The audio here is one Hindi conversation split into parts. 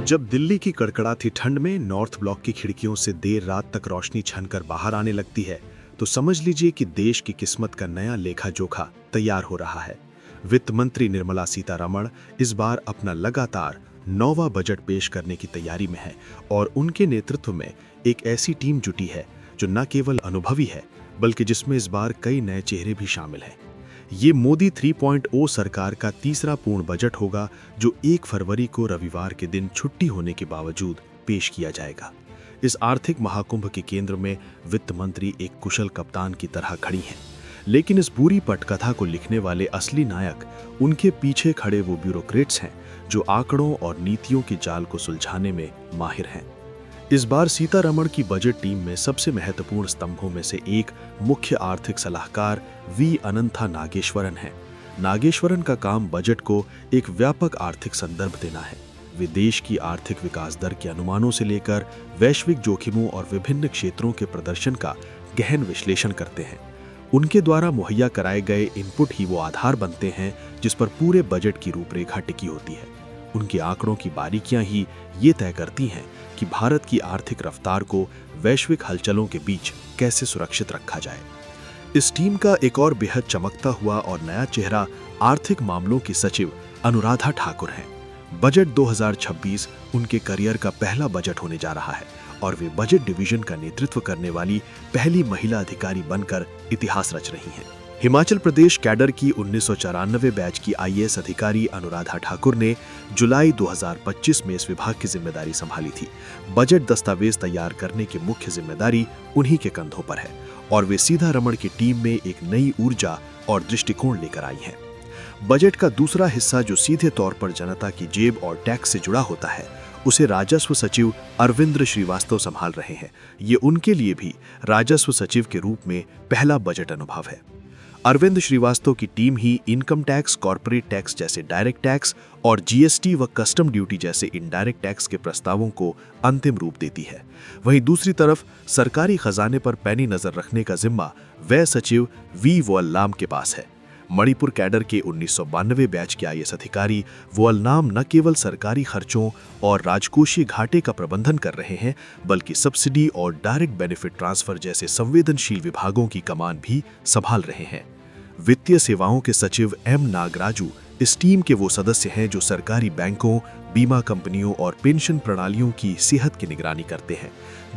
जब दिल्ली की कड़कड़ाती ठंड में नॉर्थ ब्लॉक की खिड़कियों से देर रात तक रोशनी छनकर बाहर आने लगती है, तो समझ लीजिए कि देश की किस्मत का नया लेखा जोखा तैयार हो रहा है। वित्त मंत्री निर्मला सीतारमण इस बार अपना लगातार 9वां बजट पेश करने की तैयारी में है और उनके नेतृत्व में एक ऐसी टीम जुटी है जो न केवल अनुभवी है, बल्कि जिसमें इस बार कई नए चेहरे भी शामिल हैं। ये मोदी 3.0 सरकार का तीसरा पूर्ण बजट होगा, जो 1 फरवरी को रविवार के दिन छुट्टी होने के बावजूद पेश किया जाएगा। इस आर्थिक महाकुंभ के केंद्र में वित्त मंत्री एक कुशल कप्तान की तरह खड़ी हैं, लेकिन इस पूरी पटकथा को लिखने वाले असली नायक उनके पीछे खड़े वो ब्यूरोक्रेट्स हैं जो आंकड़ों और नीतियों के जाल को सुलझाने में माहिर हैं। इस बार सीतारमण की बजट टीम में सबसे महत्वपूर्ण स्तंभों में से एक मुख्य आर्थिक सलाहकार वी अनंथा नागेश्वरन है। नागेश्वरन का काम बजट को एक व्यापक आर्थिक संदर्भ देना है। वे देश की आर्थिक विकास दर के अनुमानों से लेकर वैश्विक जोखिमों और विभिन्न क्षेत्रों के प्रदर्शन का गहन विश्लेषण करते हैं। उनके द्वारा मुहैया कराए गए इनपुट ही वो आधार बनते हैं जिस पर पूरे बजट की रूपरेखा टिकी होती है। उनके आंकड़ों की बारीकियां ही ये तय करती हैं कि भारत की आर्थिक रफ्तार को वैश्विक हलचलों के बीच कैसे सुरक्षित रखा जाए। इस टीम का एक और बेहद चमकता हुआ और नया चेहरा आर्थिक मामलों की सचिव अनुराधा ठाकुर हैं। बजट 2026 उनके करियर का पहला बजट होने जा रहा है और वे बजट डिवीजन का नेतृत्व करने वाली पहली महिला अधिकारी बनकर इतिहास रच रही हैं। हिमाचल प्रदेश कैडर की 1994 बैच की आईएएस अधिकारी अनुराधा ठाकुर ने जुलाई 2025 में इस विभाग की जिम्मेदारी संभाली थी। बजट दस्तावेज तैयार करने की मुख्य जिम्मेदारी उन्हीं के कंधों पर है और वे सीतारमण की टीम में एक नई ऊर्जा और दृष्टिकोण लेकर आई हैं। बजट का दूसरा हिस्सा जो सीधे तौर पर जनता की जेब और टैक्स से जुड़ा होता है, उसे राजस्व सचिव अरविंद श्रीवास्तव संभाल रहे हैं। ये उनके लिए भी राजस्व सचिव के रूप में पहला बजट अनुभव है। अरविंद श्रीवास्तव की टीम ही इनकम टैक्स, कॉर्पोरेट टैक्स जैसे डायरेक्ट टैक्स और जीएसटी व कस्टम ड्यूटी जैसे इनडायरेक्ट टैक्स के प्रस्तावों को अंतिम रूप देती है। वहीं दूसरी तरफ सरकारी खजाने पर पैनी नजर रखने का जिम्मा व्यय सचिव वी वोल्लाम के पास है। मणिपुर कैडर के 1992 बैच के आईएएस अधिकारी वोल्लाम न केवल सरकारी खर्चों और राजकोषीय घाटे का प्रबंधन कर रहे हैं, बल्कि सब्सिडी और डायरेक्ट बेनिफिट ट्रांसफर जैसे संवेदनशील विभागों की कमान भी संभाल रहे हैं। वित्तीय सेवाओं के सचिव एम नागराजू इस टीम के वो सदस्य हैं जो सरकारी बैंकों, बीमा कंपनियों और पेंशन प्रणालियों की सेहत की निगरानी करते हैं।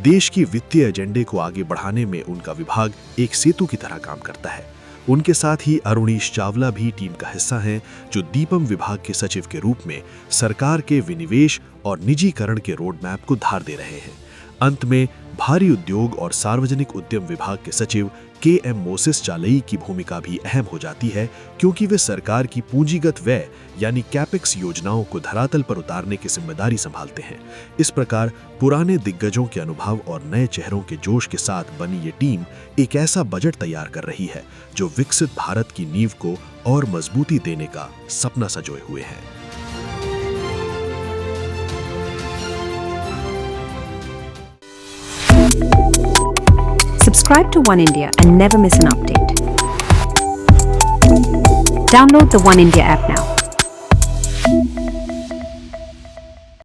देश की वित्तीय एजेंडे को आगे बढ़ाने में उनका विभाग एक सेतु की तरह काम करता है। उनके साथ ही अरुणीश चावला भी टीम का हिस्सा हैं, जो दीपम विभाग के सचिव के रूप में सरकार के विनिवेश और निजीकरण के रोड मैप को धार दे रहे हैं। अंत में भारी उद्योग और सार्वजनिक उद्यम विभाग के सचिव के.एम. मोसेस चालई की भूमिका भी अहम हो जाती है, क्योंकि वे सरकार की पूंजीगत व्यय यानी कैपेक्स योजनाओं को धरातल पर उतारने की जिम्मेदारी संभालते हैं। इस प्रकार पुराने दिग्गजों के अनुभव और नए चेहरों के जोश के साथ बनी ये टीम एक ऐसा बजट तैयार कर रही है जो विकसित भारत की नींव को और मजबूती देने का सपना सजोए हुए है। Subscribe to One India and never miss an update. Download the One India app now.